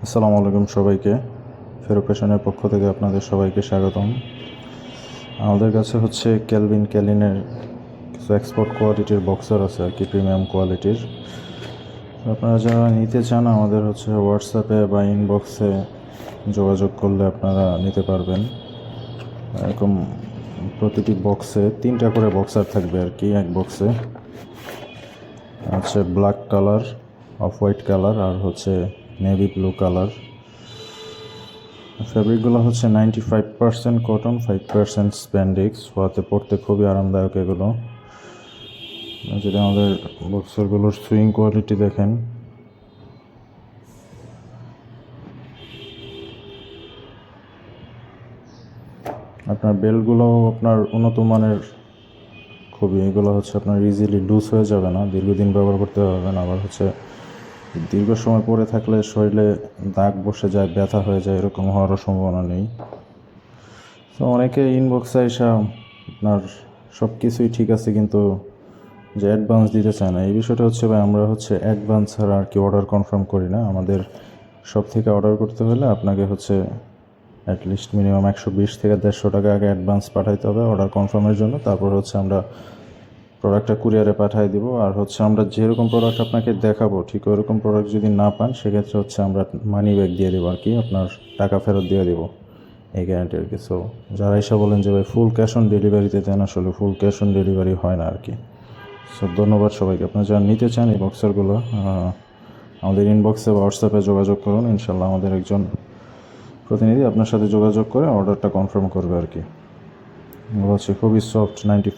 আসসালামু আলাইকুম সবাইকে। ফেরো ফ্যাশনের পক্ষ থেকে আপনাদের সবাইকে স্বাগতম। আমাদের কাছে হচ্ছে ক্যালভিন ক্যালিনের কিছু এক্সপোর্ট কোয়ালিটির বক্সার আছে আর কি, প্রিমিয়াম কোয়ালিটির। আপনারা যারা নিতে চান আমাদের হচ্ছে হোয়াটসঅ্যাপে বা ইনবক্সে যোগাযোগ করলে আপনারা নিতে পারবেন। এরকম প্রতিটি বক্সে 3টা করে বক্সার থাকবে আর কি। এক বক্সে হচ্ছে black colour, off white colour আর হচ্ছে নেভি ব্লু কালার। ফ্যাব্রিকগুলো হচ্ছে 95% কটন, 5% স্প্যান্ডিক্স। হাতে পরতে খুবই আরামদায়ক এগুলো। যদি আমাদের বক্সারগুলোর সুইং কোয়ালিটি দেখেন, আপনার বেল্টগুলোও আপনার উন্নত মানের খুবই। এগুলো হচ্ছে আপনার ইজিলি লুজ হয়ে যাবে না, দীর্ঘদিন ব্যবহার করতে পারবেন। আবার হচ্ছে দীর্ঘ সময় পরে থাকলে শরীরে দাগ বসে যায়, ব্যথা হয়ে যায়, এরকম হওয়ারও সম্ভাবনা নেই। তো অনেকে ইনবক্সে এসে আপনার সব কিছুই ঠিক আছে কিন্তু যে অ্যাডভান্স দিতে চায় না। এই বিষয়টা হচ্ছে ভাই, আমরা হচ্ছে অ্যাডভান্স ছাড়া আর কি অর্ডার কনফার্ম করি না। আমাদের সব থেকে অর্ডার করতে হলে আপনাকে হচ্ছে অ্যাটলিস্ট মিনিমাম 120 থেকে 150 টাকা আগে অ্যাডভান্স পাঠাইতে হবে অর্ডার কনফার্মের জন্য। তারপর হচ্ছে আমরা প্রোডাক্টটা কুরিয়ারে পাঠিয়ে দিব। আর হচ্ছে আমরা যেরকম প্রোডাক্ট আপনাকে দেখাবো ঠিক ওরকম প্রোডাক্ট যদি না পান, সেক্ষেত্রে হচ্ছে আমরা মানি ব্যাক দিয়ে দেবো আর কি, আপনার টাকা ফেরত দিয়ে দেবো, এই গ্যারান্টি আর কি। সো যারা এসে বলেন যে ভাই ফুল ক্যাশ অন ডেলিভারিতে দেন, আসলে ফুল ক্যাশ অন ডেলিভারি হয় না আর কি। সো ধন্যবাদ সবাইকে। আপনারা যারা নিতে চান এই বক্সারগুলো আমাদের ইনবক্সে বা হোয়াটসঅ্যাপে যোগাযোগ করুন। ইনশাল্লাহ আমাদের একজন প্রতিনিধি আপনার সাথে যোগাযোগ করে অর্ডারটা কনফার্ম করবে আর কি। এগুলো হচ্ছে খুবই সফট 95